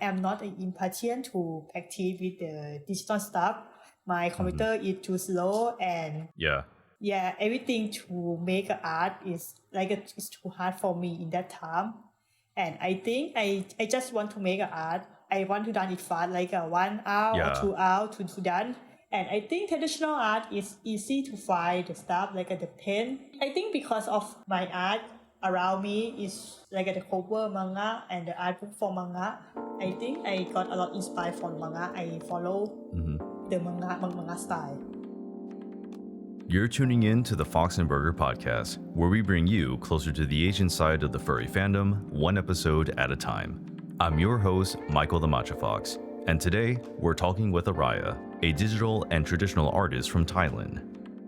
I'm not impatient to practice with the digital stuff. My computer is too slow and everything to make art is it's too hard for me in that time. And I think I just want to make art. I want to done it fast, 1 hour or 2 hours to done. And I think traditional art is easy to find the stuff the pen. I think because of my art around me is the cover manga and the art book for manga. I think I got a lot inspired from manga. I follow the manga style. You're tuning in to the Fox and Burger podcast, where we bring you closer to the Asian side of the furry fandom, one episode at a time. I'm your host, Michael the Matcha Fox, and today we're talking with Araya, a digital and traditional artist from Thailand.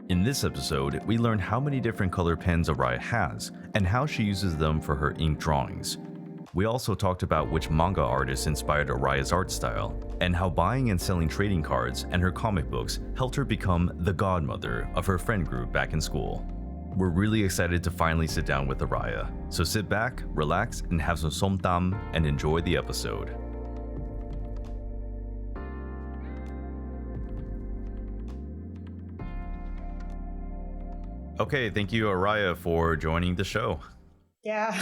In this episode, we learn how many different color pens Araya has and how she uses them for her ink drawings. We also talked about which manga artists inspired Araya's art style, and how buying and selling trading cards and her comic books helped her become the godmother of her friend group back in school. We're really excited to finally sit down with Araya, so sit back, relax, and have some somtam and enjoy the episode. Okay, thank you, Araya, for joining the show. Yeah.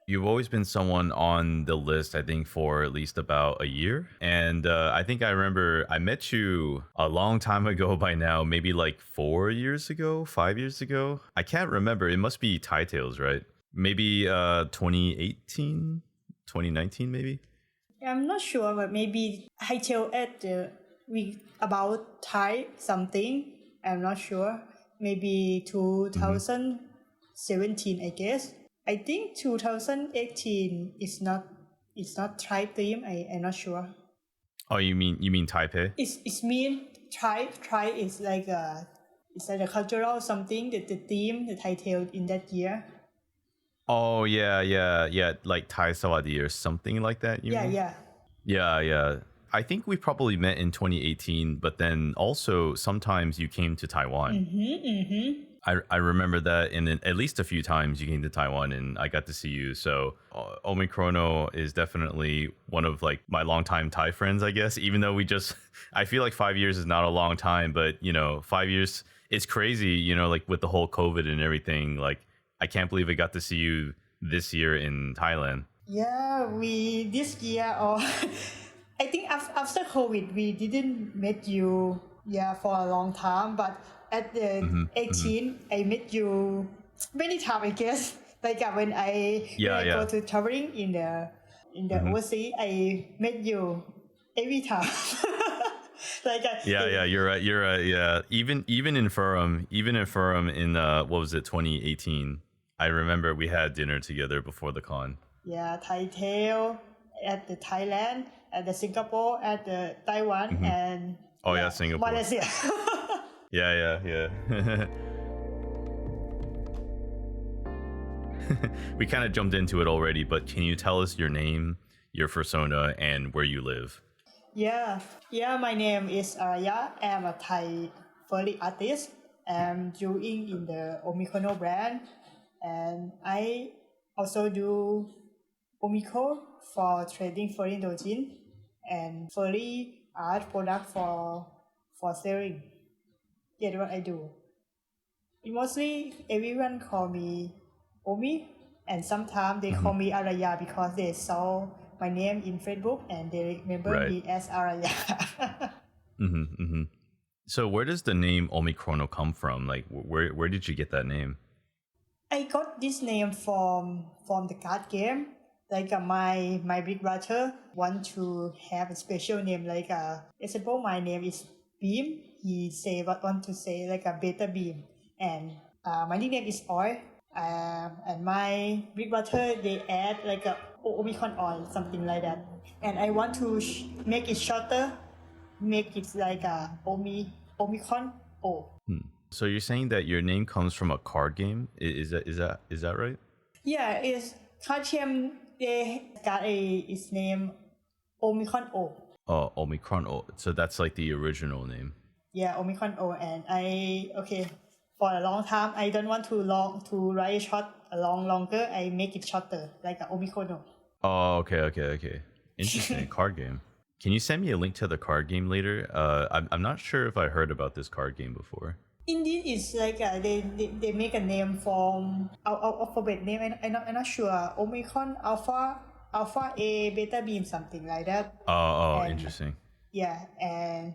You've always been someone on the list, I think, for at least about a year. And I think I remember I met you a long time ago by now, maybe 4 years ago, 5 years ago. I can't remember. It must be Thai Tales, right? Maybe 2018, 2019, maybe? I'm not sure, but maybe I tell at the week about Thai something. I'm not sure. Maybe 2017, I guess. I think 2018 is not Thai theme. I'm not sure. Oh, you mean Taipei? It's mean Thai is it's like a cultural something that the theme the Thai tale in that year. Oh yeah, like Thai Sawadi or something like that. Yeah. I think we probably met in 2018, but then also sometimes you came to Taiwan. I remember that, and at least a few times you came to Taiwan and I got to see you. So Omicrono is definitely one of my longtime Thai friends, I guess, even though I feel like 5 years is not a long time, but 5 years, it's crazy, with the whole COVID and everything. I can't believe I got to see you this year in Thailand. Yeah, this year or I think after COVID, we didn't meet you for a long time, but at the 18, I met you many times, I guess. When I go to traveling in the overseas, I met you every time. You're right. Yeah, even in Furry in what was it, 2018? I remember we had dinner together before the con. Yeah, Thai Tale at the Thailand, at the Singapore, at the Taiwan, and Singapore, Malaysia. Yeah. We kind of jumped into it already, but can you tell us your name, your persona, and where you live? Yeah. My name is Araya. I'm a Thai furry artist. I'm doing in the Omicrono brand, and I also do Omicro for trading furry dojin and furry art product for selling. Yeah, that's what I do. Mostly everyone call me Omi, and sometimes they call me Araya because they saw my name in Facebook and they remember me as Araya. So where does the name Omicrono come from? Where did you get that name? I got this name from the card game. My big brother want to have a special name. Example, my name is Beam. He want to say a beta beam, and my nickname is Oil. And my big brother they add a Omicron oil, something like that. And I want to make it shorter, make it Omicron O. So you're saying that your name comes from a card game? Is that right? Yeah, it's card game. They got its name Omicron O. Oh, Omicron O. So that's the original name. Yeah, Omicron O. And for a long time, I don't want to write short longer. I make it shorter, like Omicron O. Oh, okay. Interesting. Card game. Can you send me a link to the card game later? I'm not sure if I heard about this card game before. Indeed, it's like they make a name from alphabet name. I'm not sure. Omicron, Alpha A, Beta B, something like that. And, interesting. Yeah, and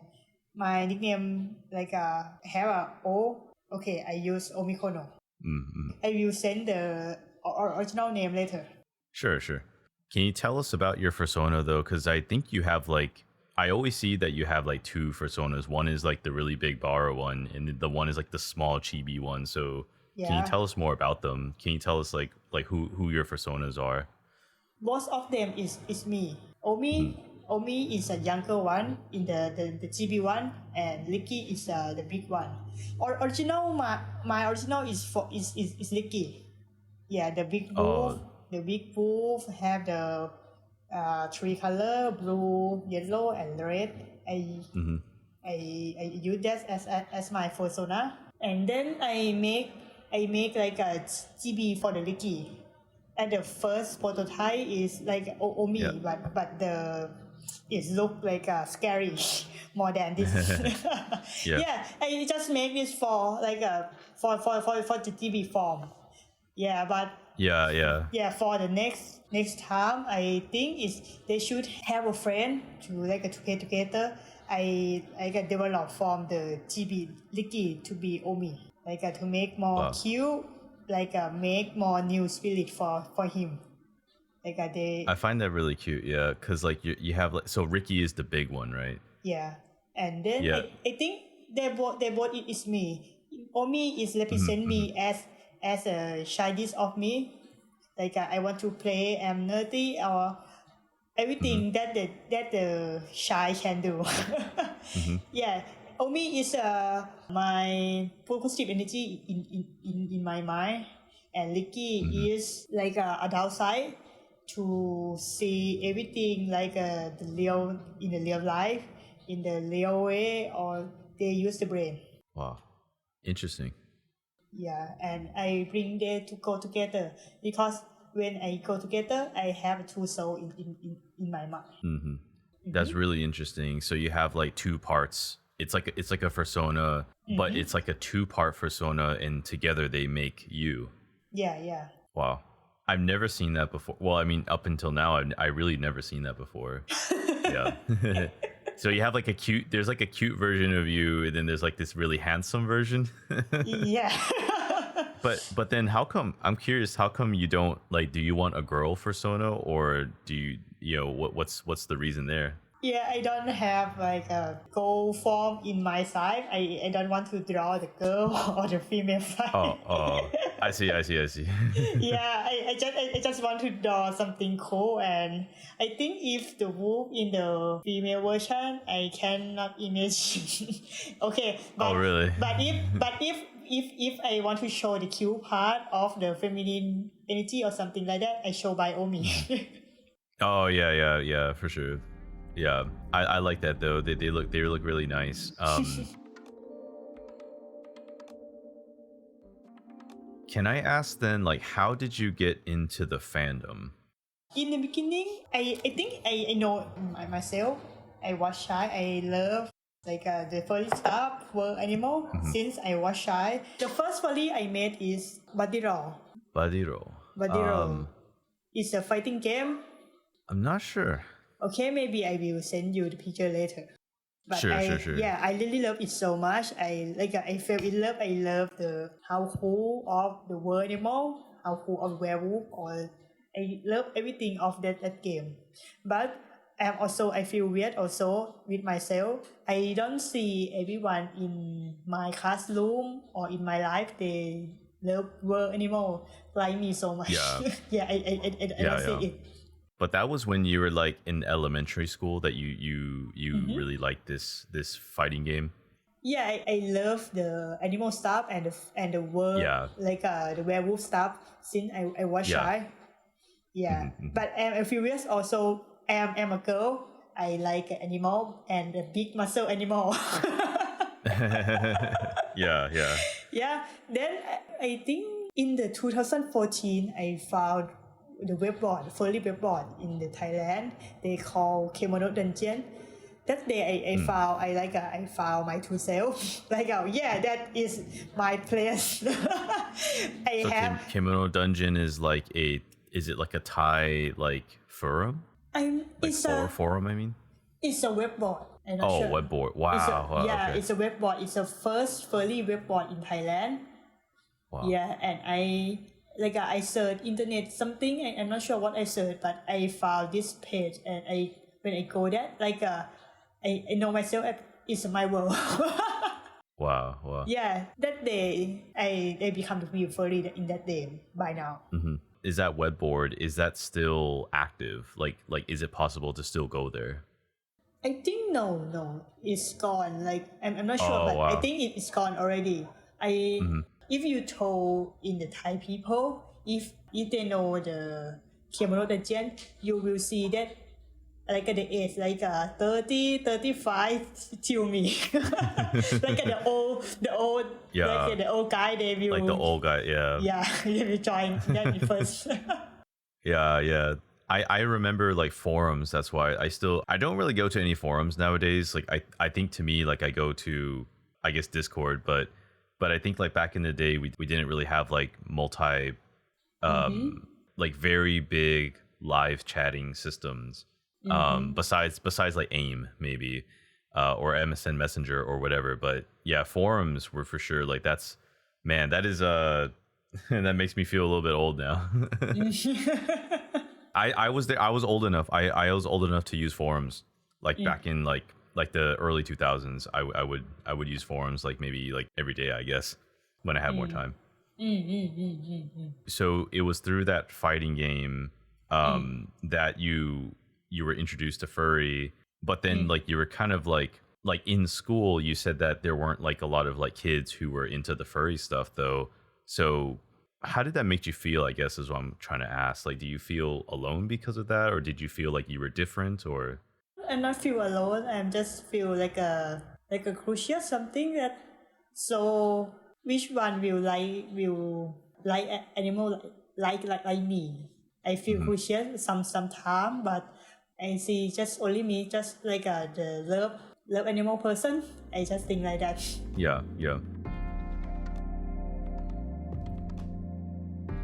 my nickname have a O. Okay, I use Omicrono. Mm-hmm. I will send the original name later. Sure. Can you tell us about your persona though? Because I think you have I always see that you have two personas. One is the really big Bara one, and the one is the small chibi one. So can you tell us more about them? Can you tell us who your personas are? Most of them is me. Omi is a younger one in the chibi one, and Ricki is the big one. My original is Ricki. Yeah, the big wolf. The big wolf have the 3 color: blue, yellow, and red. I use that as my persona, and then I make a chibi for the Ricki. And the first prototype is Omi, but it look scary more than this. I just make this for for the chibi form. For the next time, I think they should have a friend to to get together. I develop from the chibi Ricki to be Omi, to make more cute, make more new spirit for him. I find that really cute, because you have so Ricki is the big one, right? Yeah, and then I think they both it is me. Omi is represent me as a childish of me. I want to play, I'm nerdy, or everything that the shy can do. Yeah, Omi is my positive energy in my mind, and Ricki is adult side to see everything the real in the real life, in the real way, or they use the brain. Wow, interesting. Yeah, and I bring them to go together because when I go together, I have 2 souls in my mind. That's really interesting. So you have 2 parts. It's like a persona, but it's a 2-part persona, and together they make you. Yeah. Wow, I've never seen that before. Well, I mean, up until now, I really never seen that before. Yeah. So you have there's a cute version of you, and then there's this really handsome version. Yeah. But then I'm curious, how come you don't do you want a girl persona, or do you what's the reason there? Yeah, I don't have a goal form in my side. I don't want to draw the girl or the female side. Oh, I see. Yeah, I just want to draw something cool, and I think if the wolf in the female version, I cannot imagine. Okay, but really? But if I want to show the cute part of the feminine energy or something like that, I show by Omi. Oh yeah, for sure. Yeah, I like that though. They look really nice. Can I ask then, how did you get into the fandom? In the beginning, I think I know myself. I was shy. I love the furry stuff, were animal. Since I was shy, the first furry I made is Badiro. It's a fighting game. I'm not sure. Okay, maybe I will send you the picture later. But sure. Yeah, I really love it so much. I fell in love. I love the how cool of the world animal, how cool of werewolf, or I love everything of that game. But I feel weird also with myself. I don't see everyone in my classroom or in my life. They love world animal like me so much. Yeah. I don't see it. But that was when you were in elementary school that you really liked this fighting game. Yeah, I love the animal stuff and the world, the werewolf stuff since I was shy. Yeah, but a few years also, I'm a girl. I like animal and a big muscle animal. Yeah. Yeah, then I think in the 2014, I found the webboard, furry webboard in the Thailand. They call Kemono dungeon. That day I found my true self. That is my place. Kemono dungeon is is it like a Thai like forum? Forum, I mean? It's a webboard. Webboard. Wow. It's a webboard. It's the first furry webboard in Thailand. Wow. Yeah, and I searched internet something. I'm not sure what I searched, but I found this page, and when I go there, I know myself. It's my world. Wow. Yeah, that day I become the real furry in that day by now. Mm-hmm. Is that webboard, is that still active? Like is it possible to still go there? I think no, it's gone. I'm not sure, but wow. I think it's gone already. If you told in the Thai people, if they know the Kemono dungeon, you will see that the age 30, 35 till me. The old guy, they will the old guy, they will join me first. yeah. I remember forums. That's why I don't really go to any forums nowadays. I think to me I go to, I guess, Discord, but I think back in the day we didn't really have multi very big live chatting systems. Besides AIM maybe, or MSN Messenger or whatever. But yeah, forums were for sure that is that makes me feel a little bit old now. I was there. I was old enough. I was old enough to use forums back in the early 2000s. I would use forums maybe every day, I guess, when I had more time. So it was through that fighting game that you were introduced to furry, but then you were kind of in school. You said that there weren't a lot of kids who were into the furry stuff though. So how did that make you feel, I guess, is what I'm trying to ask. Do you feel alone because of that, or did you feel you were different, or? I not feel alone. I just feel like a curious something that. So which one will like animal like me? I feel curious sometime, but I see just only me, just the love animal person. I just think like that. Yeah.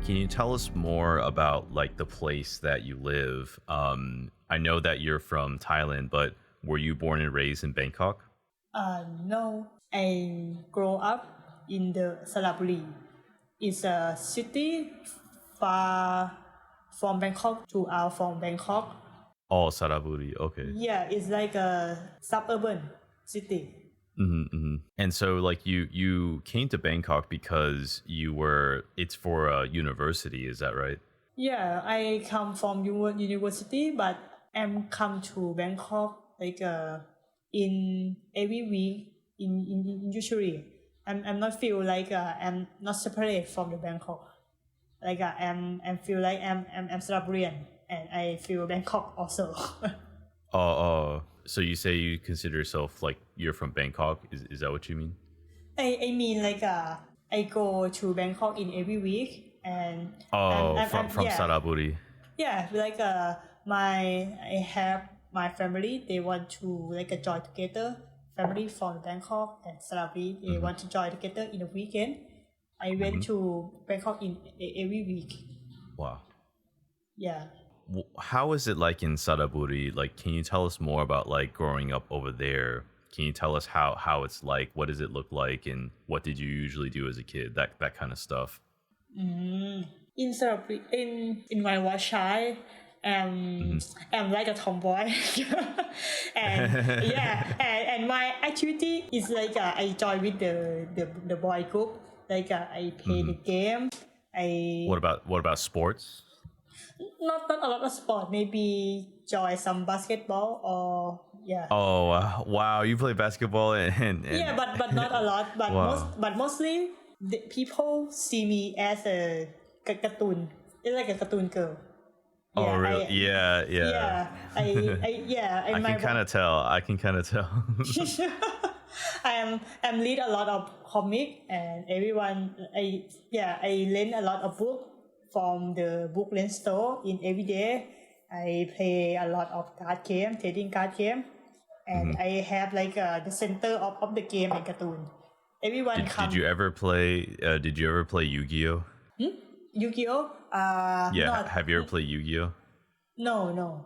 Can you tell us more about the place that you live? I know that you're from Thailand, but were you born and raised in Bangkok? No, I grew up in the Saraburi. It's a city far from Bangkok, 2 hours from Bangkok. Oh, Saraburi, okay. Yeah, it's a suburban city. Mm-hmm. And so you came to Bangkok because it's for a university, is that right? Yeah, I come from university, but I'm come to Bangkok in every week in usually. I'm not feel I'm not separate from the Bangkok. I'm feel I'm Saraburian, and I feel Bangkok also. Oh. So you say you consider yourself you're from Bangkok? Is that what you mean? I mean I go to Bangkok in every week, and from Saraburi. Yeah, I have my family. They want to join together. Family from Bangkok and Saraburi. They want to join together in the weekend. I went to Bangkok in every week. Wow. Yeah. How is it in Saraburi? Can you tell us more about growing up over there? Can you tell us how it's what does it look like, and what did you usually do as a kid? That kind of stuff. In Saraburi, in my child, I'm like a tomboy. And and my activity is I join with the boy group. I play the game. What about sports? Not a lot of sport. Maybe join some basketball or yeah. Oh wow! You play basketball and yeah, but not a lot. But wow. Mostly the people see me as a cartoon. It's a cartoon girl. Oh really? Yeah. Yeah. I can kind of tell. I'm read a lot of comic, and everyone. I learn a lot of book from the book lens store in every day. I play a lot of card game, trading card game, and I have like the center of the game and cartoon. Everyone did you ever play Yu-Gi-Oh? Yu-Gi-Oh? Have you ever played Yu-Gi-Oh? No.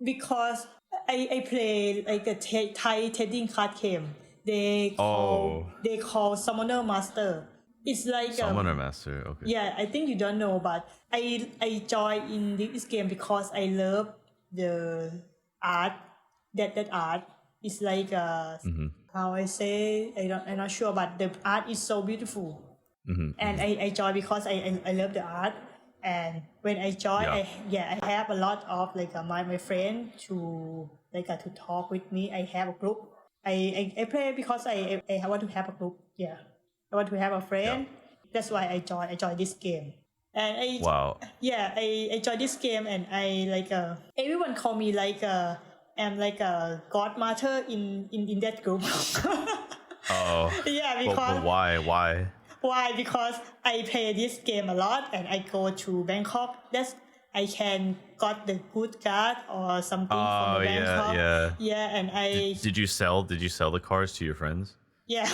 Because I play like a Thai trading card game. They call Summoner Master. It's like Summoner Master. Okay. Yeah, I think you don't know, but I joined in this game because I love the art. That art is like how I say, I'm not sure, but the art is so beautiful. And I joined because I love the art. And when I joined, I have a lot of like my friend to talk with me. I have a group. I play because I want to have a group. Yeah, I want to have a friend. That's why I joined this game. And I joined this game, and I like everyone call me like I'm like a godmother in that group. Yeah, because but why? Why? Because I play this game a lot, and I go to Bangkok. I can got the good card or something from the Bangkok. Yeah, and Did you sell the cards to your friends? Yeah.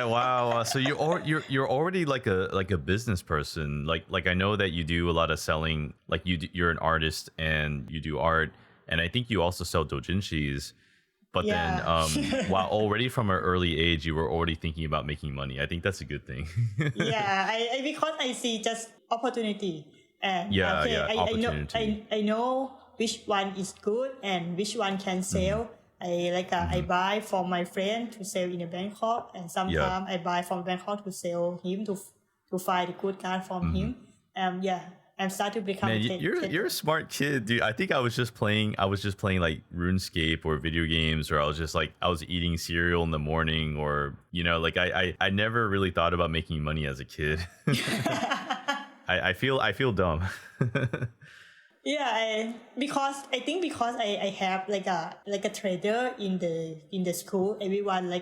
Wow. So you're already like a business person. Like I know that you do a lot of selling. Like you're an artist and you do art, and I think you also sell doujinshis. But then, while already from an early age, you were already thinking about making money. I think that's a good thing. Because I see just opportunity. And opportunity. I know which one is good and which one can sell. I buy from my friend to sell in Bangkok, and sometimes I buy from Bangkok to sell him to find a good card from him. I'm starting to become. Man, you're a smart kid, dude. I think I was just playing like RuneScape or video games, or I was eating cereal in the morning, or like I never really thought about making money as a kid. I feel dumb. Because I have like a trader in the school. Everyone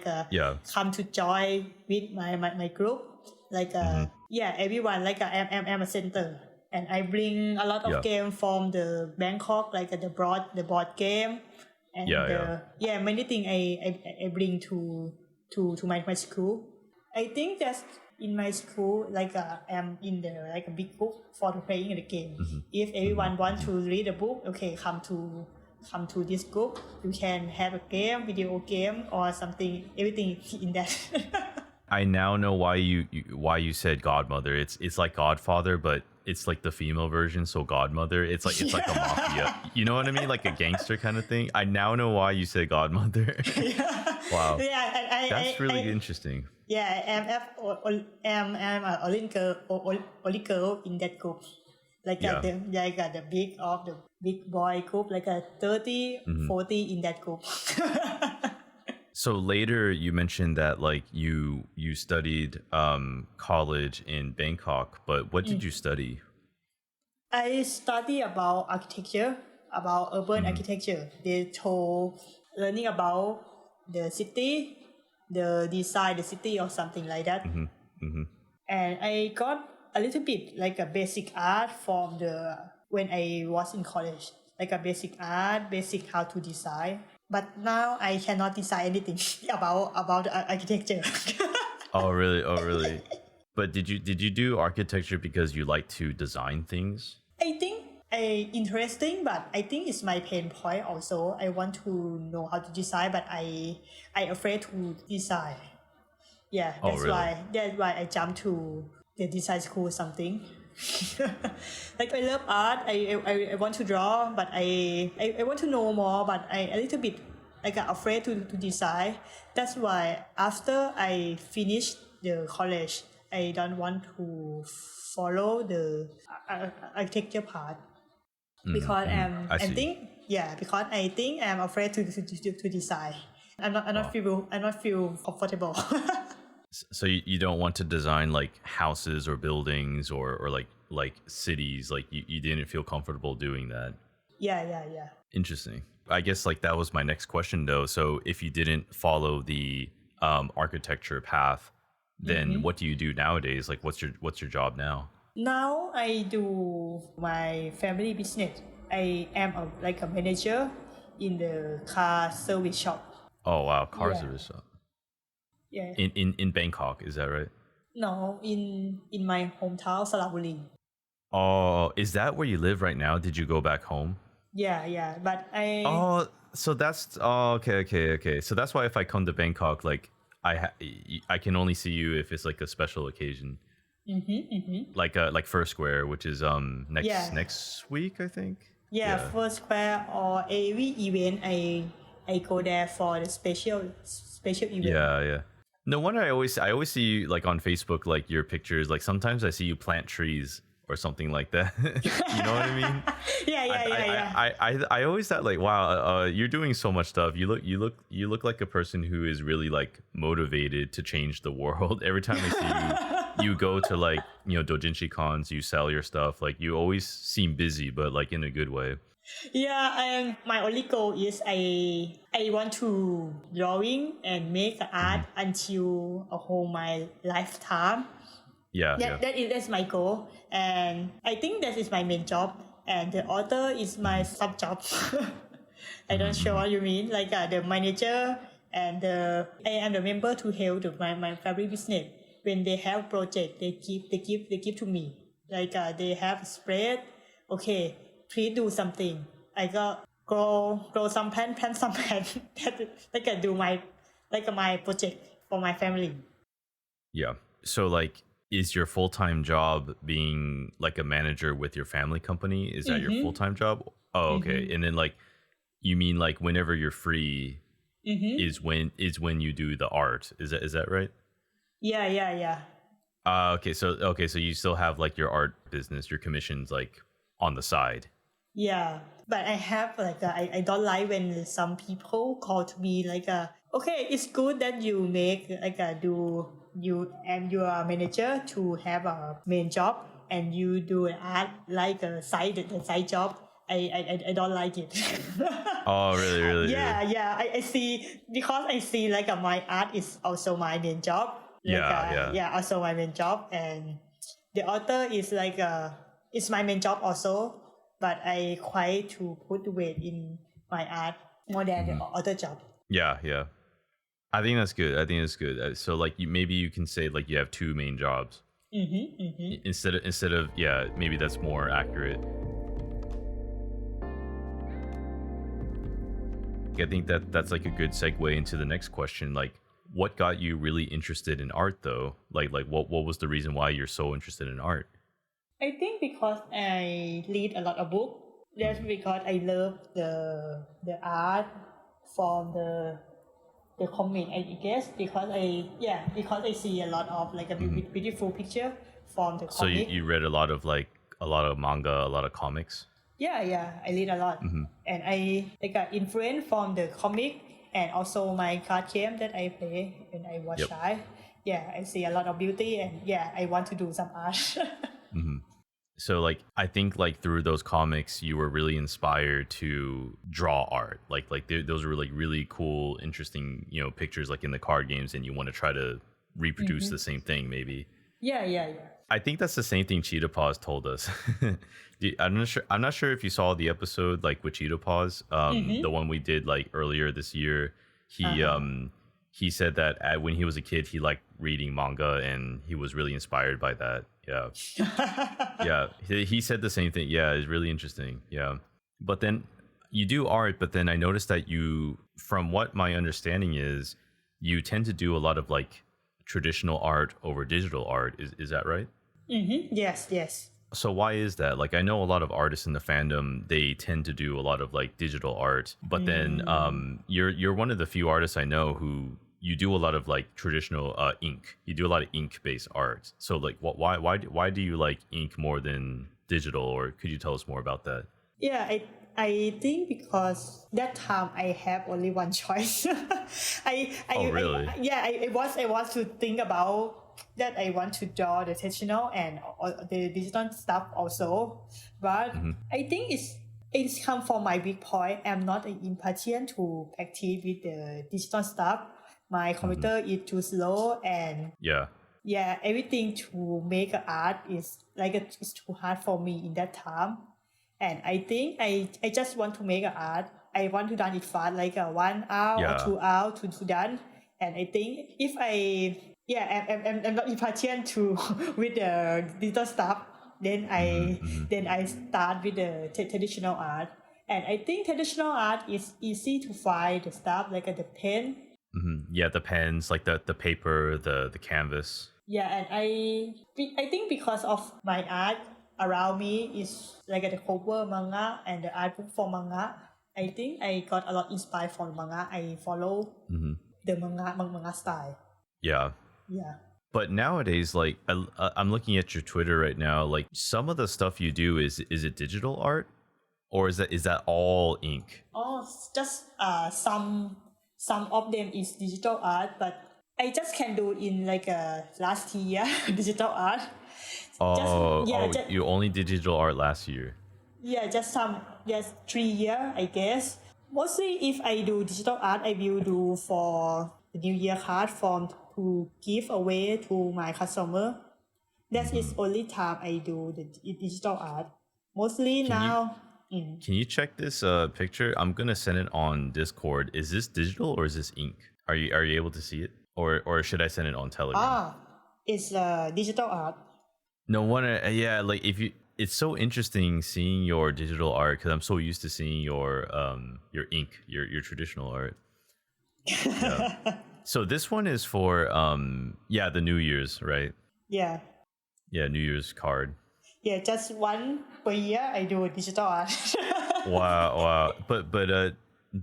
come to join with my group. Everyone I'm a center. And I bring a lot of game from the Bangkok, like the board game, and many things I bring to my school. I think that's in my school, I'm in the a big book for playing the game. If everyone want to read a book, okay, come to this book. You can have a game, video game, or something. Everything in that. I now know why you said Godmother. It's like Godfather, but it's like the female version, so Godmother. It's like a mafia. You know what I mean? Like a gangster kind of thing. I now know why you said Godmother. Wow. That's really interesting. Yeah, I'm a only girl in that group. The big boy group, like a 30, 40 in that group. So later you mentioned that like you studied college in Bangkok, but what did you study? I study about architecture, about urban architecture. They told learning about the city, the design the city or something like that. And I got a little bit like a basic art from when I was in college, like a basic art, basic how to design. But now I cannot design anything about architecture. Oh really? But did you do architecture because you like to design things? I think interesting, but I think it's my pain point also. I want to know how to design, but I afraid to design. Yeah, that's why I jumped to the design school or something. Like I love art. I want to draw, but I want to know more, but I a little bit like afraid to design. That's why after I finished the college, I don't want to follow the architecture part because because I think I'm afraid to design. I'm not feel comfortable. So you don't want to design like houses or buildings or like cities, like you didn't feel comfortable doing that. Yeah. Interesting. I guess like that was my next question though. So if you didn't follow the architecture path, then what do you do nowadays? Like what's your job now? Now I do my family business. I am a manager in the car service shop. Oh wow, car service shop. Yeah. In Bangkok, is that right? No, in my hometown, Saraburi. Oh, is that where you live right now? Did you go back home? Yeah, but Oh, so that's okay. So that's why if I come to Bangkok, like I can only see you if it's like a special occasion. Like First Square, which is next week, I think. Yeah, First Square or every event I go there for the special event. Yeah. No wonder I always see you like on Facebook, like your pictures. Like sometimes I see you plant trees or something like that. You know what I mean? Yeah. I always thought like, wow, you're doing so much stuff. You look like a person who is really like motivated to change the world. Every time I see you go to like, doujinshi cons, you sell your stuff. Like you always seem busy, but like in a good way. Yeah, and my only goal is I want to drawing and make art until a whole my lifetime. That's my goal, and I think that is my main job, and the author is my sub job. I don't sure what you mean, like the manager and I am the member to help my family business. When they have project, they give to me. Like they have a spread. Okay, please do something. I got grow some plant some plant. Like I do my project for my family. Yeah. So like, is your full-time job being like a manager with your family company? Is that your full-time job? Oh, okay. And then like, you mean like whenever you're free is when you do the art. Is that right? Yeah. Okay. So you still have like your art business, your commissions like on the side. Yeah, but I have like I don't like when some people call to me like okay, it's good that you make like you and your manager to have a main job and you do art like the side job. I don't like it. Oh, really? Yeah. I see, because I see like my art is also my main job. Yeah, also my main job, and the author is like it's my main job also. But I quite to put weight in my art more than the other job. Yeah. I think that's good. So like maybe you can say like you have two main jobs. Instead of maybe that's more accurate. I think that's like a good segue into the next question. Like, what got you really interested in art though? Like what was the reason why you're so interested in art? I think because I read a lot of books. That's because I love the art from the comic, I guess, because I see a lot of like a beautiful picture from the comic. So you read a lot of manga, a lot of comics? Yeah, I read a lot. And I got influence from the comic and also my card game that I play when I was shy. Yeah, I see a lot of beauty, and I want to do some art. So like I think like through those comics you were really inspired to draw art. Like those were like really cool, interesting, pictures like in the card games, and you want to try to reproduce the same thing maybe. Yeah. I think that's the same thing Cheetah Paws told us. I'm not sure if you saw the episode like with Cheetah Paws, the one we did like earlier this year. He said that when he was a kid he liked reading manga and he was really inspired by that. Yeah. He said the same thing. Yeah, it's really interesting. Yeah. But then you do art, but then I noticed that you, from what my understanding is, you tend to do a lot of like traditional art over digital art. Is that right? Yes. So why is that? Like I know a lot of artists in the fandom, they tend to do a lot of like digital art, but then you're one of the few artists I know who you do a lot of like traditional ink. You do a lot of ink based art. So like why do you like ink more than digital, or could you tell us more about that? Yeah, I think because that time I have only one choice. Really? I was to think about that. I want to draw the traditional and the digital stuff also, but I think it's come from my big point. I'm not impatient to practice with the digital stuff. My computer is too slow, and yeah, everything to make art is it's too hard for me in that time. And I think I just want to make art. I want to done it fast, 1 hour or 2 hours to done. And I think if I'm not impatient to with the digital stuff, then I start with the traditional art. And I think traditional art is easy to find the stuff like the pen. Yeah, the pens, like the paper, the canvas. Yeah, and I think because of my art around me is like the cover manga and the art book for manga, I think I got a lot inspired from manga. I follow the manga style. Yeah. Yeah. But nowadays, like I'm looking at your Twitter right now, like some of the stuff you do is it digital art, or is that all ink? Oh, just some of them is digital art, but I just can do in last year digital art. You only did digital art last year. Yeah, just 3 years, I guess. Mostly if I do digital art, I will do for the New Year card form to give away to my customer. That is only time I do the digital art. Mostly now. Can you check this picture? I'm gonna send it on Discord. Is this digital or is this ink? Are you able to see it, or should I send it on Telegram? It's digital art. No wonder. Yeah, like it's so interesting seeing your digital art because I'm so used to seeing your ink, your traditional art. Yeah. So this one is for the New Year's, right? Yeah. Yeah, New Year's card. Yeah, just one per year I do digital art. Wow. But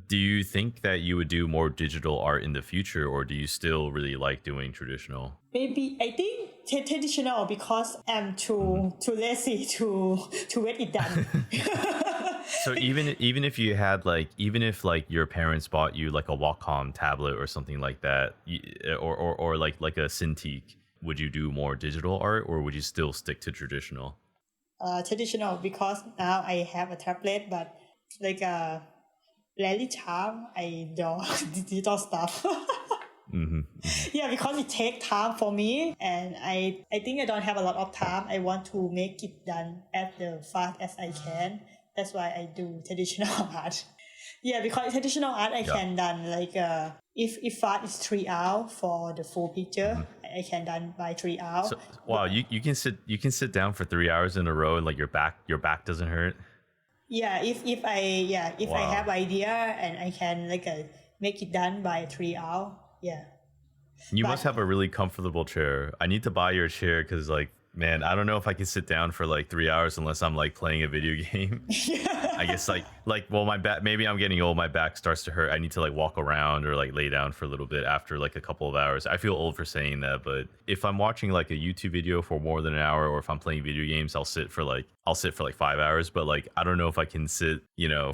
do you think that you would do more digital art in the future, or do you still really like doing traditional? Maybe I think traditional because I'm too lazy to get it done. So even if you had even if your parents bought you like a Wacom tablet or something like that, or like a Cintiq, would you do more digital art, or would you still stick to traditional? Traditional because now I have a tablet, but rarely time I draw digital stuff. Yeah, because it takes time for me, and I think I don't have a lot of time. I want to make it done as fast as I can. That's why I do traditional art. Yeah, because traditional art I can done if fast is 3 hours for the full picture, I can done by 3 hours. So, wow, you can sit down for 3 hours in a row and your back doesn't hurt. Yeah, if I have idea and I can make it done by 3 hours. Yeah. You must have a really comfortable chair. I need to buy your chair because man, I don't know if I can sit down for 3 hours unless I'm playing a video game. I guess well, my back, maybe I'm getting old, my back starts to hurt. I need to walk around or lay down for a little bit after a couple of hours. I feel old for saying that, but if I'm watching a YouTube video for more than an hour, or if I'm playing video games, I'll sit for 5 hours, but I don't know if I can sit,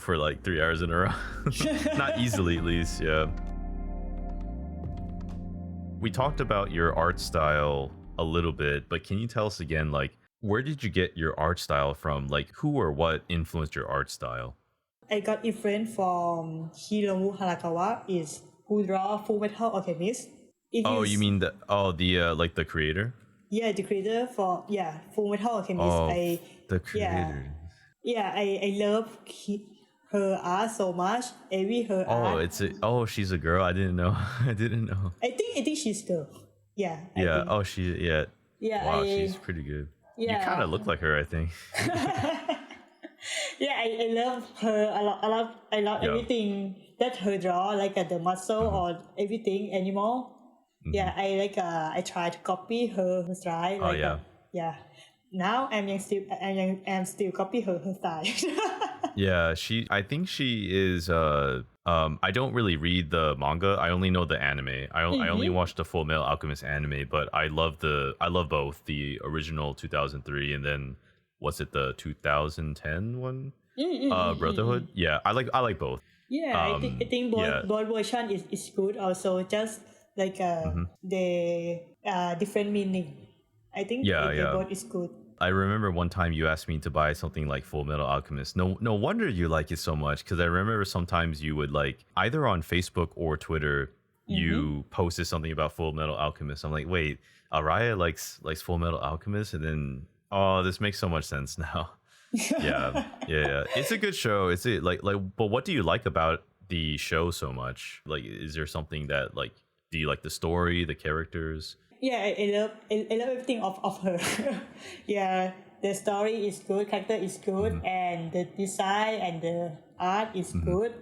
for 3 hours in a row. Not easily, at least. Yeah. We talked about your art style a little bit, but can you tell us again, where did you get your art style from? Who or what influenced your art style? I got influence from Hiromu Harakawa, who draw Full Metal Alchemist. You mean the creator? Yeah, the creator for Full Metal Alchemist. The creator. Yeah, I love her art so much. Her art. She's a girl. I didn't know. I think she's girl. Yeah. Yeah. Yeah. Wow, she's pretty good. Yeah. You kind of look like her, I think. Yeah, I love her a lot. I love everything that her draw, the muscle or everything animal. Yeah, I try to copy her style. Now I'm still copy her style. Yeah, I think she is. I don't really read the manga. I only know the anime. I only watched the Full Metal Alchemist anime, but I love both the original 2003 and then what's it, the 2010 one? Brotherhood. Yeah, I like both. Yeah, I think both version is good. Also, just the different meaning. I think both is good. I remember one time you asked me to buy something like Full Metal Alchemist. No wonder you like it so much, because I remember sometimes you would either on Facebook or Twitter, you posted something about Full Metal Alchemist. I'm like, wait, Araya likes Full Metal Alchemist, and then this makes so much sense now. yeah. It's a good show. It's but what do you like about the show so much? Like, is there something that like, do you like the story, the characters? Yeah, I love everything of her. Yeah, the story is good, character is good, and the design and the art is good.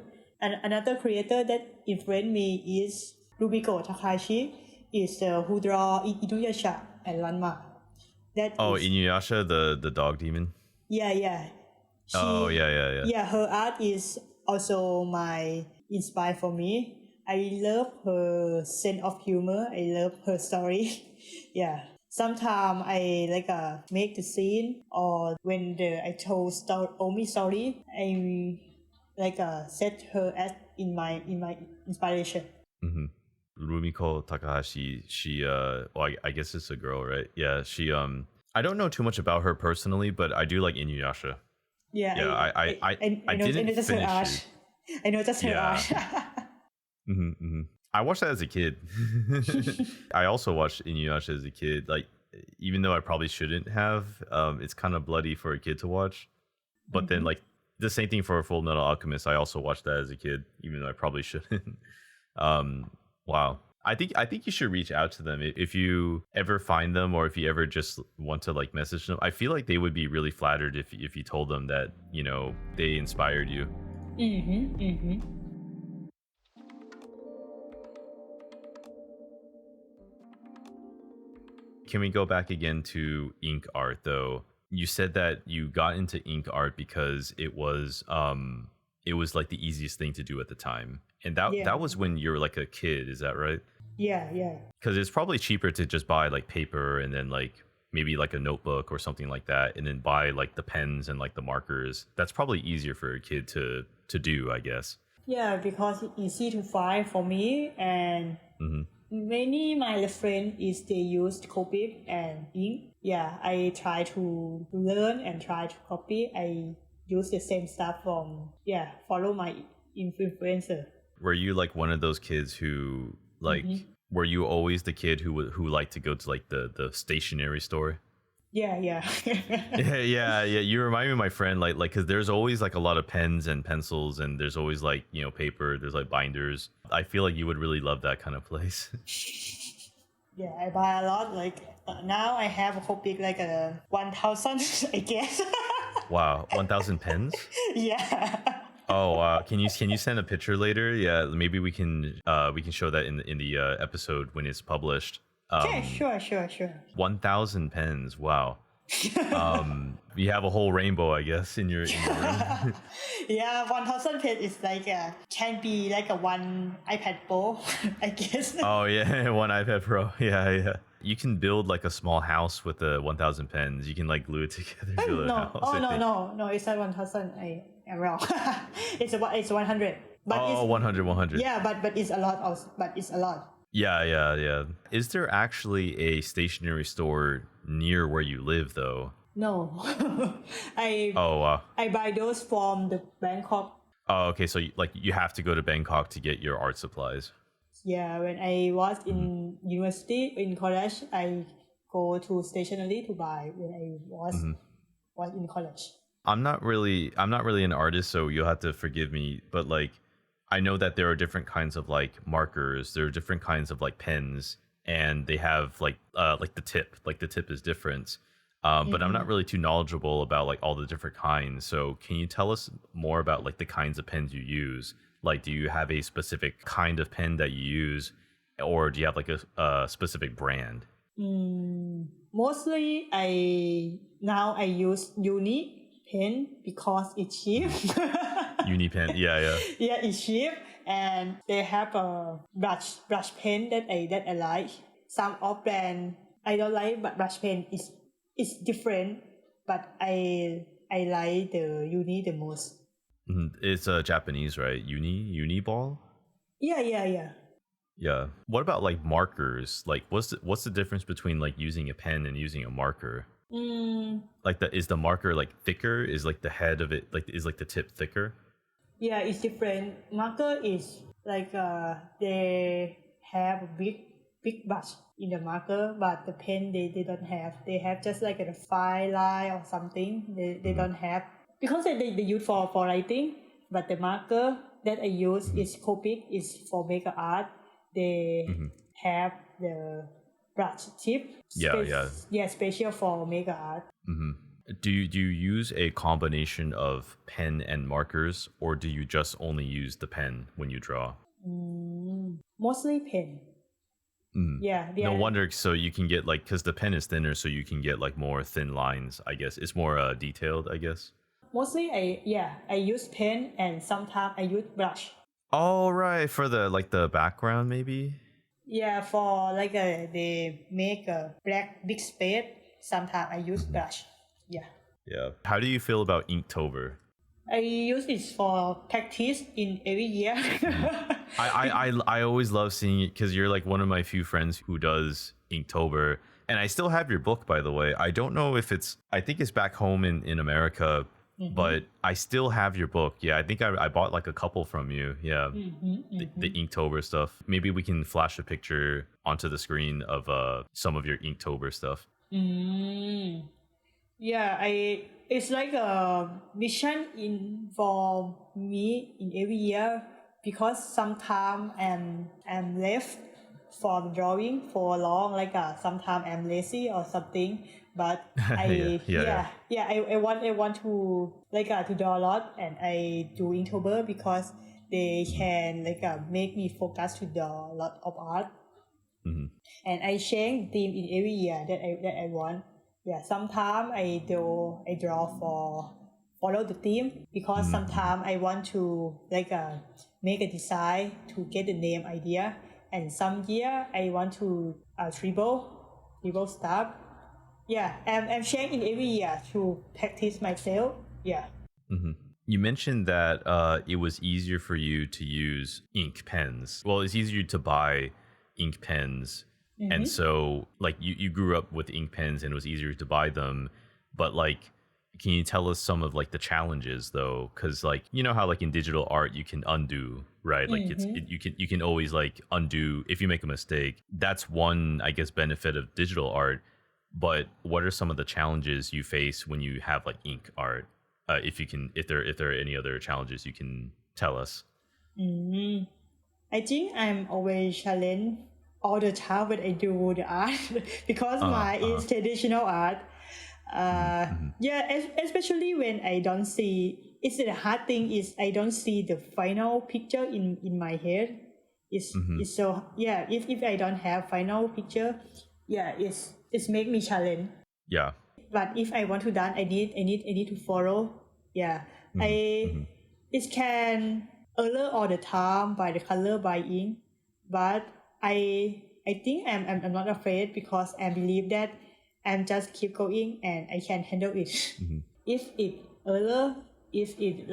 And another creator that influenced me is Rumiko Takahashi, is who draw Inuyasha and Ranma. Inuyasha, the dog demon. Yeah. Yeah, her art is also my inspire for me. I love her sense of humor. I love her story. Yeah. Sometimes I make the scene, or when I told Omi story, I set her as in my inspiration. Rumiko Takahashi, she I guess it's a girl, right? Yeah, she I don't know too much about her personally, but I do like Inuyasha. Yeah, I didn't finish her art. I know that's her art. I watched that as a kid. I also watched Inuyasha as a kid. Like, even though I probably shouldn't have, it's kind of bloody for a kid to watch. But then, like, the same thing for Full Metal Alchemist. I also watched that as a kid, even though I probably shouldn't. Wow. I think you should reach out to them if you ever find them, or if you ever just want to like message them. I feel like they would be really flattered if you told them that, you know, they inspired you. Can we go back again to ink art though? You said that you got into ink art because it was like the easiest thing to do at the time. And that was when you were like a kid, is that right? Yeah. Because it's probably cheaper to just buy like paper and then like maybe like a notebook or something like that, and then buy like the pens and like the markers. That's probably easier for a kid to do, I guess. Yeah, because it's easy to find for me, and many my friends they use Copic and ink. Yeah, I try to learn and try to copy. I use the same stuff from follow my influencer. Were you like one of those kids who like were you always the kid who liked to go to like the stationery store? Yeah. yeah. You remind me of my friend, like because there's always like a lot of pens and pencils, and there's always like, you know, paper. There's like binders. I feel like you would really love that kind of place. Yeah, I buy a lot. Like now I have a Copic like 1,000, I guess. Wow, 1,000 pens? Yeah. Oh wow! Can you send a picture later? Yeah, maybe we can show that in the episode when it's published. Okay, sure. 1,000 pens. Wow. You have a whole rainbow, I guess, in your room. Yeah, 1,000 pens is like can be like a one iPad Pro, I guess. Oh yeah, one iPad Pro. Yeah. You can build like a small house with the 1,000 pens. You can like glue it together. No, it's not 1,000. I'm wrong. It's 100. But 100. Yeah, but it's a lot also. But it's a lot. Yeah. Is there actually a stationery store near where you live though? No. Wow. I buy those from the Bangkok. Oh, okay. So you have to go to Bangkok to get your art supplies. Yeah, when I was in university, in college, I go to stationery to buy when I was in college. I'm not really an artist, so you'll have to forgive me, but like I know that there are different kinds of like markers, there are different kinds of like pens, and they have like the tip is different. But I'm not really too knowledgeable about like all the different kinds. So can you tell us more about like the kinds of pens you use? Like, do you have a specific kind of pen that you use, or do you have like a specific brand? Mostly I use Uni pen because it's cheap. Uni pen, yeah. Yeah, it's cheap, and they have a brush pen that I like. Some of brand I don't like, but brush pen is different. But I like the Uni the most. It's Japanese, right? Uni ball. Yeah. Yeah. What about like markers? Like, what's the difference between like using a pen and using a marker? Like, is the marker like thicker? Is like the head of it is like the tip thicker? Yeah, it's different. Marker is like they have a big brush in the marker, but the pen they don't have. They have just like a fine line or something. They don't have, because they use for writing, but the marker that I use is Copic, is for makeup art. They have the brush tip. Special for makeup art. Do you use a combination of pen and markers, or do you just only use the pen when you draw? Mostly pen. Yeah. No wonder. So you can get like, because the pen is thinner, so you can get like more thin lines. I guess it's more detailed. I guess. Mostly, I use pen, and sometimes I use brush. Oh right, for the background maybe. Yeah, for like they make a black big space. Sometimes I use brush. Yeah. How do you feel about Inktober? I use it for practice in every year. I always love seeing it because you're like one of my few friends who does Inktober, and I still have your book, by the way. I don't know if I think it's back home in America, but I still have your book. Yeah, I think I bought like a couple from you. Yeah, the Inktober stuff. Maybe we can flash a picture onto the screen of some of your Inktober stuff. Yeah, it's like a mission for me in every year, because sometimes I'm left for drawing for long, like sometimes I'm lazy or something, but I want to like to draw a lot, and I do Inktober because they can make me focus to draw a lot of art, and I change theme in every year that I want. Yeah, sometimes I draw for follow the theme, because sometimes I want to make a design to get the name idea, and some year I want to triple stuff. Yeah, I'm changing every year to practice myself. Yeah. You mentioned that it was easier for you to use ink pens. Well, it's easier to buy ink pens. And so like you grew up with ink pens and it was easier to buy them, but like, can you tell us some of like the challenges though? Because like, you know how like in digital art you can undo, right? Like you can always like undo if you make a mistake. That's one, I guess, benefit of digital art. But what are some of the challenges you face when you have like ink art? If there are any other challenges you can tell us. I think I'm always challenged all the time when I do the art because mine is traditional art. Especially when I don't see. It's the hard thing is I don't see the final picture in my head. It's so If I don't have final picture, it's make me challenge. Yeah. But if I want to done, I need to follow. Yeah. It can error all the time by the color, by ink, but I think I'm not afraid because I believe that I'm just keep going and I can handle it. If it error, if it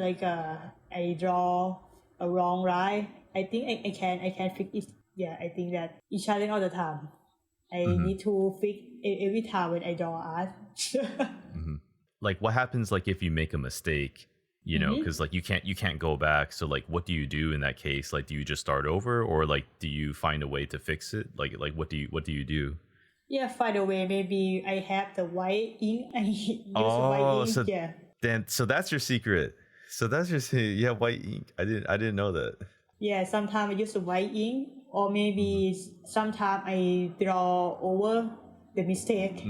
I draw a wrong line, I think I can fix it. Yeah, I think that it's challenge all the time. I need to fix every time when I draw art. Like what happens like if you make a mistake? You know, because like you can't go back. So like, what do you do in that case? Like, do you just start over, or like, do you find a way to fix it? Like what do you do? Yeah, find a way. Maybe I have the white ink. I use white ink. So that's your secret. White ink. I didn't know that. Yeah, sometimes I use the white ink, or maybe sometimes I draw over the mistake.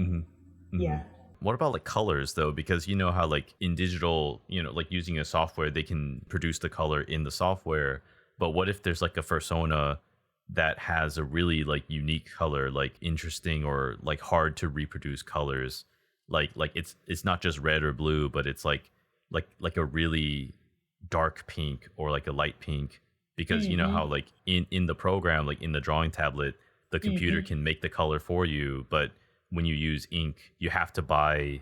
Yeah. What about like colors though? Because you know how like in digital, you know, like using a software, they can produce the color in the software. But what if there's like a persona that has a really like unique color, like interesting or like hard to reproduce colors? Like it's not just red or blue, but it's like a really dark pink or like a light pink. Because you know how like in the program, like in the drawing tablet, the computer can make the color for you, but when you use ink, you have to buy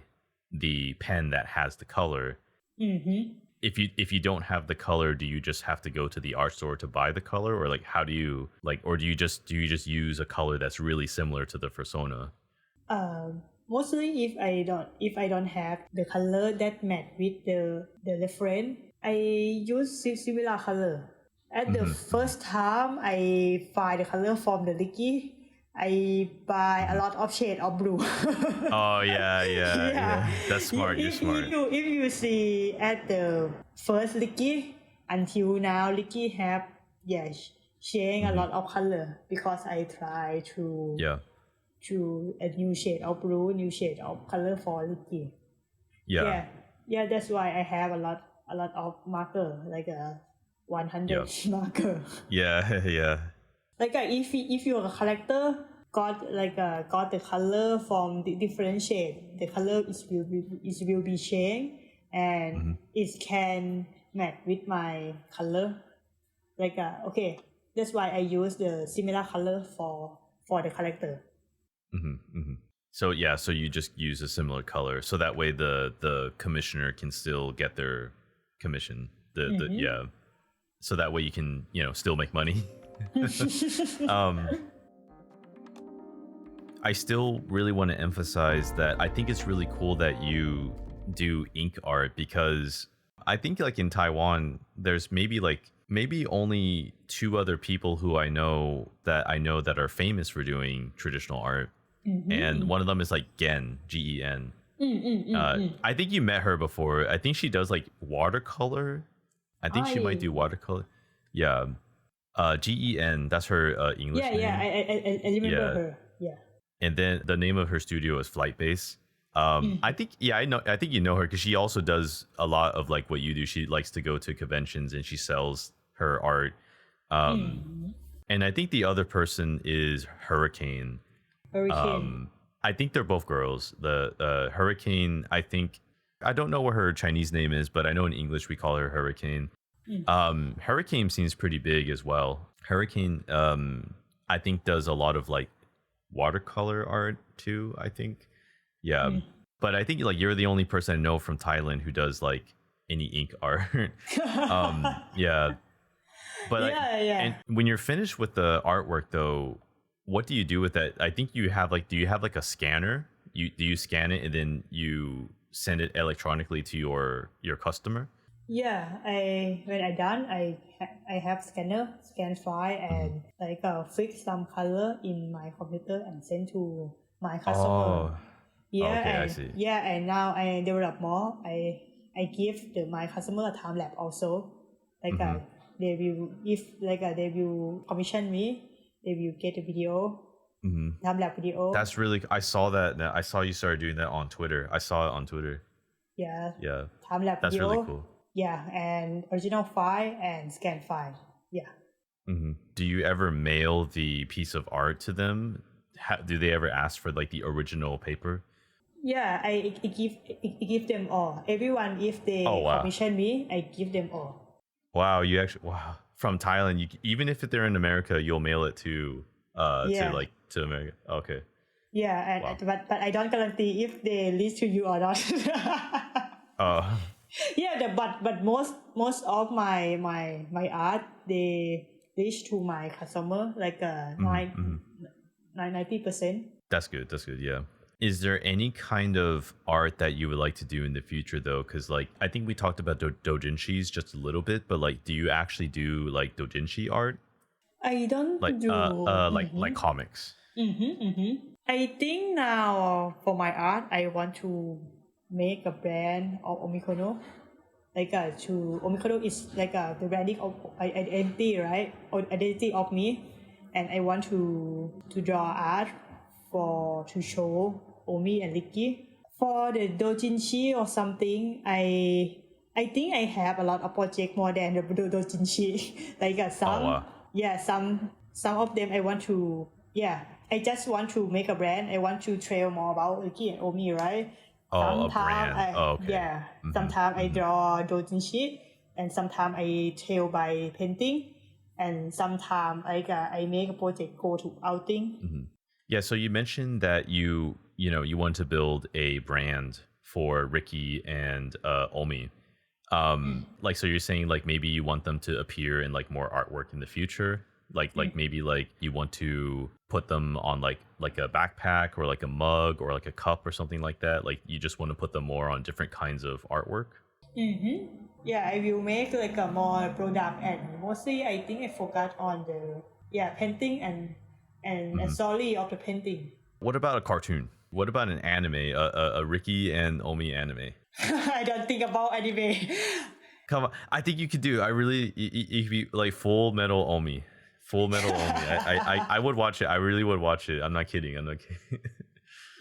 the pen that has the color. If you don't have the color, do you just have to go to the art store to buy the color, or like how do you like, or do you just use a color that's really similar to the persona? Mostly if I don't have the color that match with the reference, I use similar color. At the first time I find the color from the Ricki, I buy a lot of shade of blue. Oh yeah. That's smart. You're smart. If you see at the first Ricki until now, Ricki have sharing a lot of color because I try to a new shade of blue, new shade of color for Ricki. Yeah, that's why I have a lot of marker, like a 100 marker. Yeah. Like if your character got the color from the different shade, the color will be changed and it can match with my color. Okay, that's why I use the similar color for the character. So you just use a similar color, so that way the commissioner can still get their commission. So that way you can still make money. I still really want to emphasize that I think it's really cool that you do ink art, because I think like in Taiwan there's maybe only 2 other people who I know that are famous for doing traditional art. And one of them is like Gen, Gen. I think you met her before. I think she does like watercolor. I think she might do watercolor. Yeah. Gen, that's her English name. I remember her. Yeah. And then the name of her studio is Flight Base. I think I think you know her because she also does a lot of like what you do. She likes to go to conventions and she sells her art. And I think the other person is Hurricane. I think they're both girls. The Hurricane, I don't know what her Chinese name is, but I know in English we call her Hurricane. Hurricane seems pretty big as well. Hurricane, I think does a lot of like watercolor art too, I think. Yeah. But I think like you're the only person I know from Thailand who does like any ink art. Yeah. But and when you're finished with the artwork though, what do you do with that? I think you have like, do you have like a scanner? Do you scan it and then you send it electronically to your customer? Yeah, when I done, I have scan file and fix some color in my computer and send to my customer. I see. Yeah, and now I develop more. I give my customer a time lap also. They will commission me. They will get a video. Time lap video. That's really. I saw that. I saw you started doing that on Twitter. I saw it on Twitter. Yeah. Yeah. Time lap video. That's really cool. Yeah, and original file and scan file. Yeah. Do you ever mail the piece of art to them? Do they ever ask for like the original paper? Yeah, I give them all. Everyone, if they commission me, I give them all. Wow, from Thailand, even if they're in America, you'll mail it to America. Okay. Yeah, but I don't guarantee if they reach to you or not. Yeah, but most of my art they reach to my customer 90%. That's good. Yeah. Is there any kind of art that you would like to do in the future though? Because like I think we talked about doujinshis just a little bit, but like, do you actually do like doujinshi art? I don't like, do like comics. I think now for my art, I want to make a brand of Omicrono. Omicrono is the branding of identity, right? Or identity of me, and I want to draw art to show Omi and Ricki. For the doujinshi or something, I think I have a lot of projects more than the doujinshi. Some of them I want to I just want to make a brand. I want to tell more about Ricki and Omi, right? A brand. Okay. Sometimes I draw doujinshi, and sometimes I tell by painting, and sometimes I make a project go to outing. Yeah, so you mentioned that you want to build a brand for Ricki and Omi. So you're saying like maybe you want them to appear in like more artwork in the future, like maybe like you want to put them on like a backpack or like a mug or like a cup or something like that. Like you just want to put them more on different kinds of artwork. I will make like a more product, and mostly I think I focus on the painting and story of the painting. What about a cartoon? What about an anime, a Ricki and Omi anime? I don't think about anime. Come on, I think you could do. I really, you could be like Full Metal Omi. Full Metal Omi. I would watch it. I really would watch it. I'm not kidding.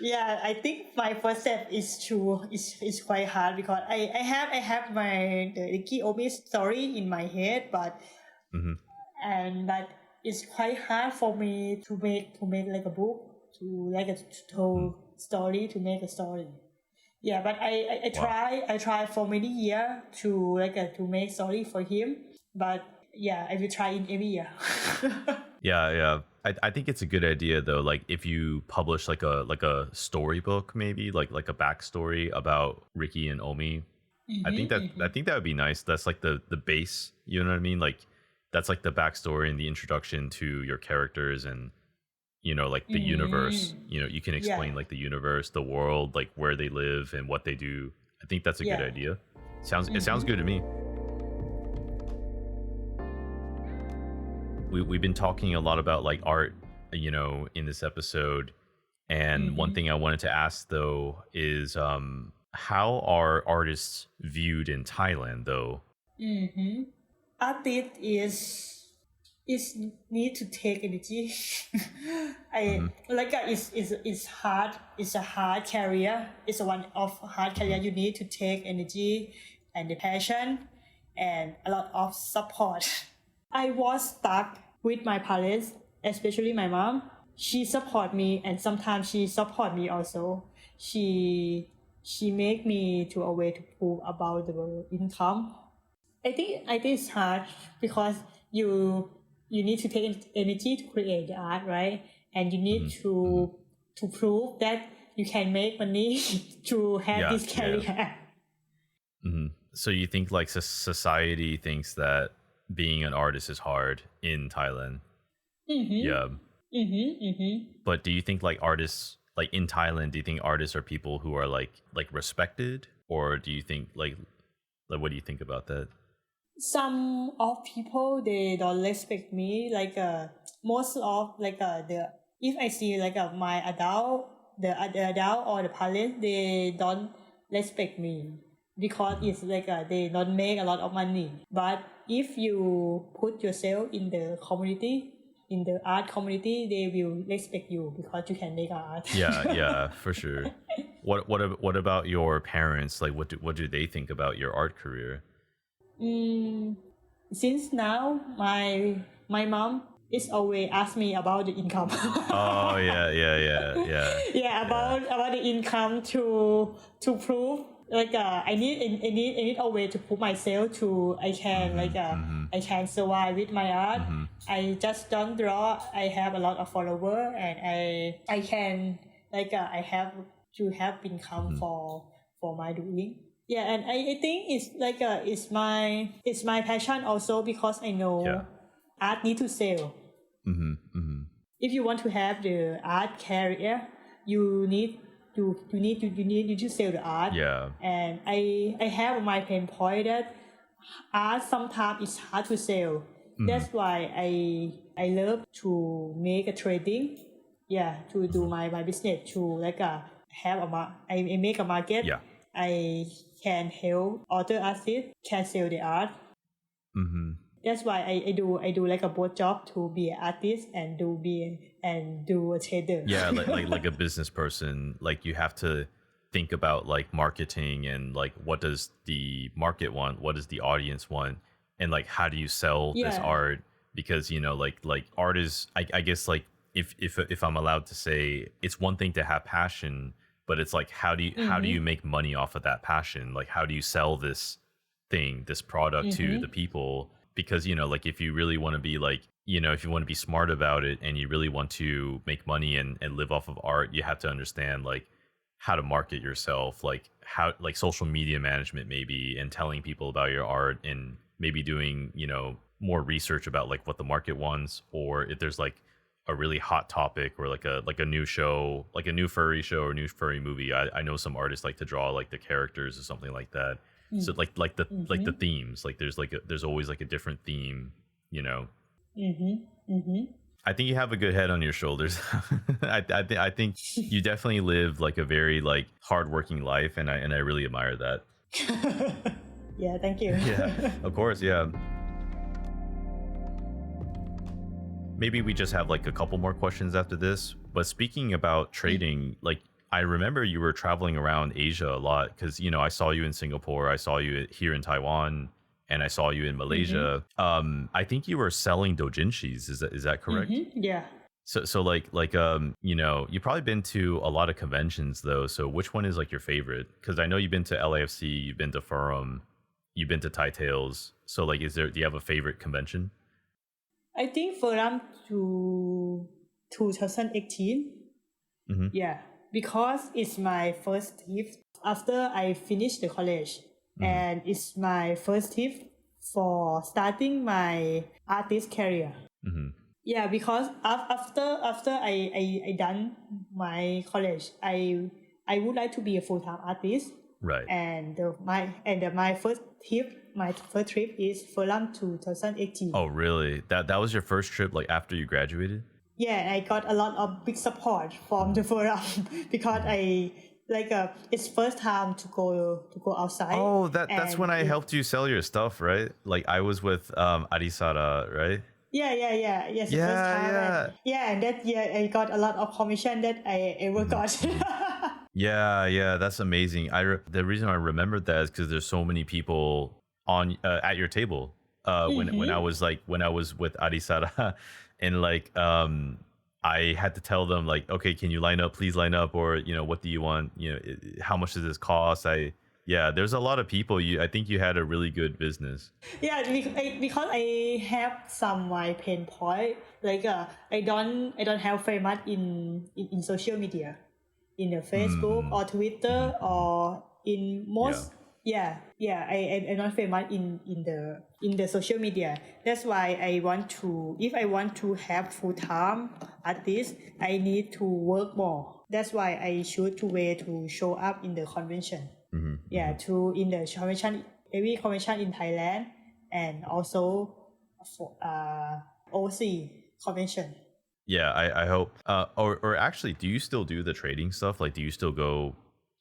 Yeah, I think my first step is quite hard because I have the Ricki Omi story in my head, but it's quite hard for me to make like a book, to like a story, to make a story. Yeah, but I try for many years to to make story for him, but I will try in every year. Yeah. I think it's a good idea though. Like if you publish like a storybook, maybe like a backstory about Ricki and Omi. I think that would be nice. That's like the base. You know what I mean? Like that's like the backstory and the introduction to your characters and like the universe. You can explain like the universe, the world, like where they live and what they do. I think that's a good idea. It sounds good to me. We've been talking a lot about like art, in this episode. And one thing I wanted to ask though is how are artists viewed in Thailand though? Artist is need to take energy. It's hard. It's a hard career. It's one of hard career. You need to take energy and the passion and a lot of support. I was stuck with my parents, especially my mom. She support me, and sometimes she support me also. She make me to a way to prove about the income. I think it's hard because you need to take energy to create the art, right? And you need to prove that you can make money to have this career. So you think like society thinks that being an artist is hard in Thailand? But do you think like artists, like in Thailand, do you think artists are people who are like respected, or do you think like what do you think about that? Some of people, they don't respect me. Like most of if I see like my the adult or the parents, they don't respect me because it's like they don't make a lot of money. But if you put yourself in the community, in the art community, they will respect you because you can make art. Yeah, for sure. What about your parents? Like, what do they think about your art career? Since now, my mom is always ask me about the income. Oh yeah. About the income to prove like I need a way to prove myself to I can I can survive with my art. I just don't draw. I have a lot of followers and I can I have to have income for my doing. Yeah, and I think it's my passion also because I know art need to sell. If you want to have the art career, you need to sell the art. Yeah. And I have my pain point that art sometimes is hard to sell. That's why I love to make a trading. Yeah, to do my business to have I make a market. Yeah. I can help other artists can sell the art. That's why I do like a both job to be an artist and do a trader. Yeah, like a business person, like you have to think about like marketing and like what does the market want, what does the audience want, and like how do you sell this art? Because like art is I guess like if I'm allowed to say, it's one thing to have passion, but it's like how do you make money off of that passion? Like how do you sell this product to the people? Because like if you really want to be like if you want to be smart about it and you really want to make money and live off of art, you have to understand like how to market yourself, like how like social media management maybe, and telling people about your art, and maybe doing more research about like what the market wants, or if there's like a really hot topic or like a new show, like a new furry show or new furry movie. I know some artists like to draw like the characters or something like that. So the themes, like there's always like a different theme, you know. I think you have a good head on your shoulders. I think you definitely live like a very like hardworking life, and I really admire that. Yeah, thank you. Yeah, of course, yeah. Maybe we just have like a couple more questions after this. But speaking about trading, like I remember you were traveling around Asia a lot because, you know, I saw you in Singapore, I saw you here in Taiwan, and I saw you in Malaysia. I think you were selling doujinshis. Is that correct? Yeah. So like you know, you've probably been to a lot of conventions though. So which one is like your favorite? Because I know you've been to LAFC, you've been to Forum, you've been to Thai Tales. So like, do you have a favorite convention? I think Forum to 2018. Yeah, because it's my first trip after I finished the college, and it's my first trip for starting my artist career. Yeah, because after I done my college, I would like to be a full-time artist. Right. And my first trip is Forum 2018. Oh, really? That was your first trip, like after you graduated? Yeah, I got a lot of big support from the Forum because it's first time to go outside. Oh, that's when I helped you sell your stuff, right? Like I was with Arisara, right? Yeah. Yes, yeah, first time. Yeah. And that year I got a lot of commission that I ever got. Yeah, that's amazing. The reason I remembered that is because there's so many people on at your table when I was with Arisara, and like I had to tell them like, okay, can you line up? Please line up, or you know, what do you want? You know, how much does this cost? There's a lot of people. I think you had a really good business. Yeah, because I have some my pain point. Like I don't have very much in social media, in the Facebook or Twitter or in most. I'm not very much in the social media. That's why if I want to have full time artist, I need to work more. That's why I choose to way to show up in the convention. In the convention, every convention in Thailand, and also for overseas convention. Yeah, I hope. Or actually, do you still do the trading stuff? Like, do you still go?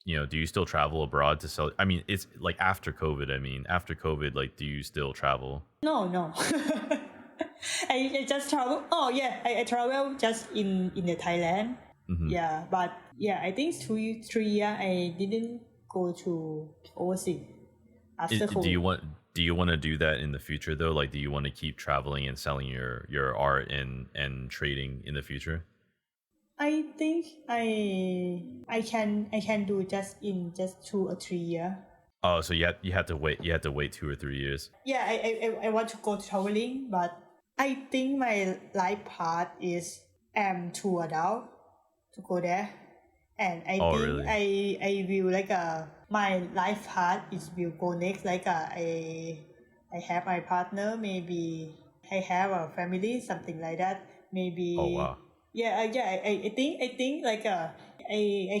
You know, do you still travel abroad to sell? I mean, it's like after COVID. Like, do you still travel? No. I just travel. Oh yeah, I travel just in the Thailand. Yeah, but I think 3 years I didn't go to overseas after COVID. Do you want to do that in the future though? Like, do you want to keep traveling and selling your art and trading in the future? I think I can do just 2 or 3 years. Oh, so you had to wait 2 or 3 years. Yeah, I want to go traveling, but I think my life path is too adult to go there, and I think really? I will my life path will go next. I have my partner, maybe I have a family, something like that. Maybe. Oh wow. Yeah. I think I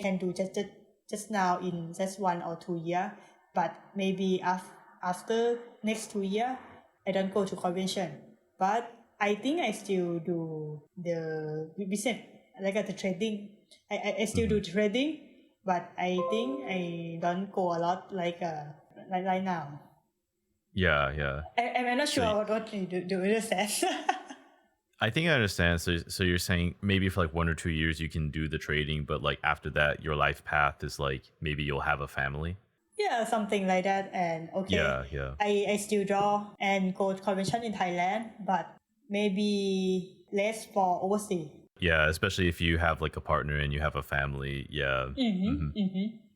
can do just now in just 1 or 2 years, but maybe after next 2 years I don't go to convention. But I think I still do the business, the trading. I still do trading, but I think I don't go a lot like right now. Yeah. I'm not sure what you do understand. I think I understand. So you're saying maybe for like 1 or 2 years you can do the trading, but like after that your life path is like maybe you'll have a family. Yeah, something like that. And okay, yeah. I still draw and go to convention in Thailand, but maybe less for overseas. Yeah, especially if you have like a partner and you have a family. Yeah.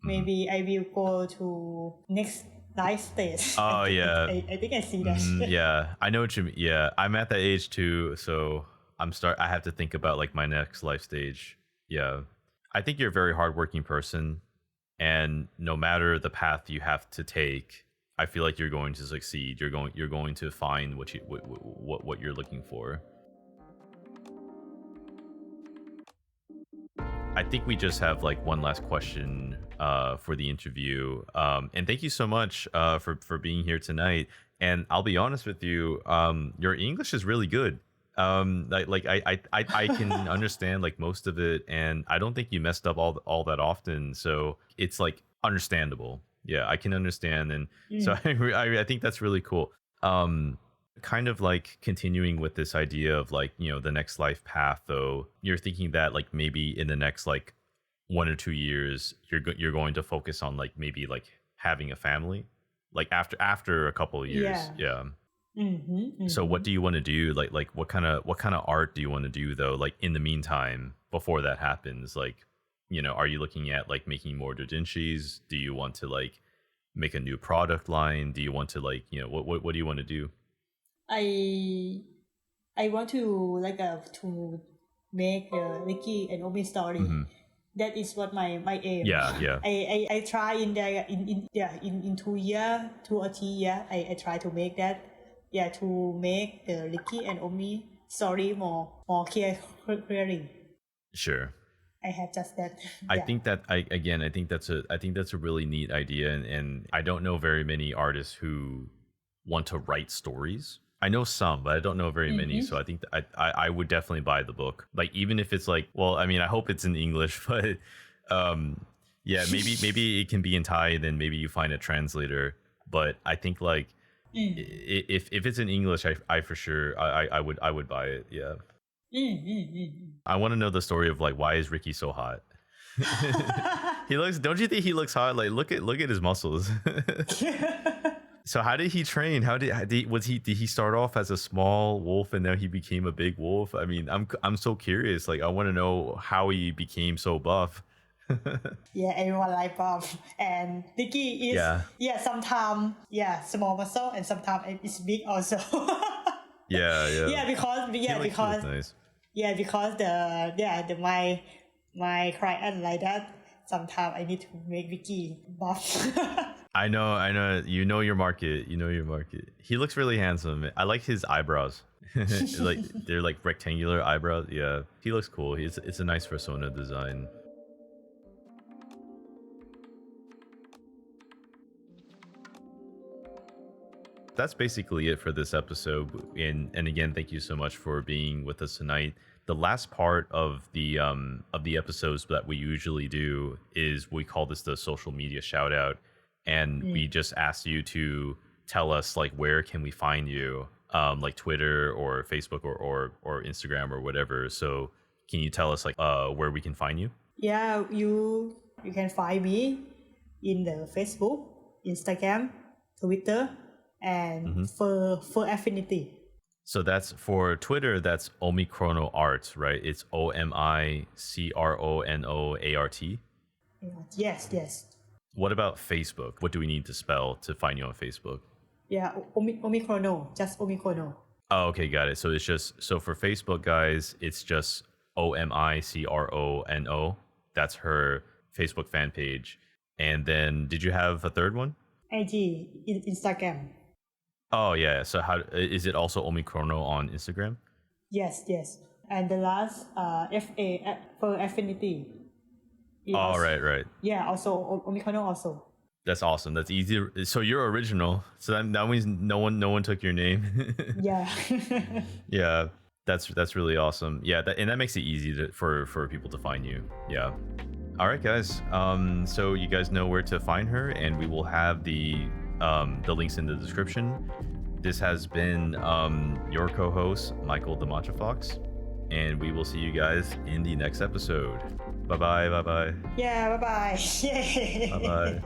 Maybe I will go to next life stage. Oh yeah. I think I see that. Yeah, I know what you mean. Yeah, I'm at that age too, so I have to think about like my next life stage. Yeah, I think you're a very hardworking person, and no matter the path you have to take, I feel like you're going to succeed. You're going to find what you're looking for. I think we just have like one last question for the interview. And thank you so much for being here tonight. And I'll be honest with you, your English is really good. I can understand like most of it, and I don't think you messed up all that often. So it's like understandable. Yeah, I can understand, and so I think that's really cool. Kind of like continuing with this idea of like, you know, the next life path, though, you're thinking that like maybe in the next like 1 or 2 years you're going to focus on like maybe like having a family, like after a couple of years. Yeah. So what do you want to do? Like what kind of art do you want to do though, like in the meantime before that happens? Like, you know, are you looking at like making more doujinshis? Do you want to like make a new product line? Do you want to like, you know, what do you want to do? I want to like to make the Ricki and Omi story. That is what my aim. Yeah. I try in 2 years, 2 or 3 years. I try to make that. Yeah, to make the Ricki and Omi story more clearly. Sure. I have just that. I think that I think that's a really neat idea, and I don't know very many artists who want to write stories. I know some, but I don't know very many. So I think that I would definitely buy the book. Like, even if it's like, well, I mean, I hope it's in English, but yeah, maybe it can be in Thai, then maybe you find a translator. But I think like if it's in English, I for sure I would buy it. Yeah. I want to know the story of like, why is Ricki so hot? Don't you think he looks hot? Like, look at his muscles. So how did he train? Did he start off as a small wolf and now he became a big wolf? I mean, I'm so curious. Like, I want to know how he became so buff. Yeah, everyone like buff, and Ricki is sometimes small muscle and sometimes it's big also. Because nice. Because my client like that. Sometimes I need to make Ricki buff. I know. You know your market. He looks really handsome. I like his eyebrows. Like, they're like rectangular eyebrows. Yeah, he looks cool. It's a nice persona design. That's basically it for this episode. And again, thank you so much for being with us tonight. The last part of the episodes that we usually do is we call this the social media shout out, and we just ask you to tell us like, where can we find you, like Twitter or Facebook or Instagram or whatever. So can you tell us like where we can find you? Yeah, you can find me in the Facebook, Instagram, Twitter, and for Affinity. So that's for Twitter, that's Omicrono Art, right? It's OMICRONOART. Yes. What about Facebook? What do we need to spell to find you on Facebook? Yeah, Omicrono, just Omicrono. Oh, okay, got it. So it's just, so for Facebook, guys, it's just OMICRONO. That's her Facebook fan page. And then, did you have a third one? IG, Instagram. Oh yeah. So how is it also Omicrono on Instagram? Yes. And the last FA for Affinity. Oh, right. Yeah, also Omicrono also. That's awesome. That's easy. So you're original. So that means no one took your name. Yeah. Yeah. That's really awesome. Yeah, and that makes it easy for people to find you. Yeah. All right, guys. So you guys know where to find her, and we will have the links in the description. This has been your co-host, Michael the Matcha Fox, and we will see you guys in the next episode. Bye bye. Yeah, bye bye. Bye bye.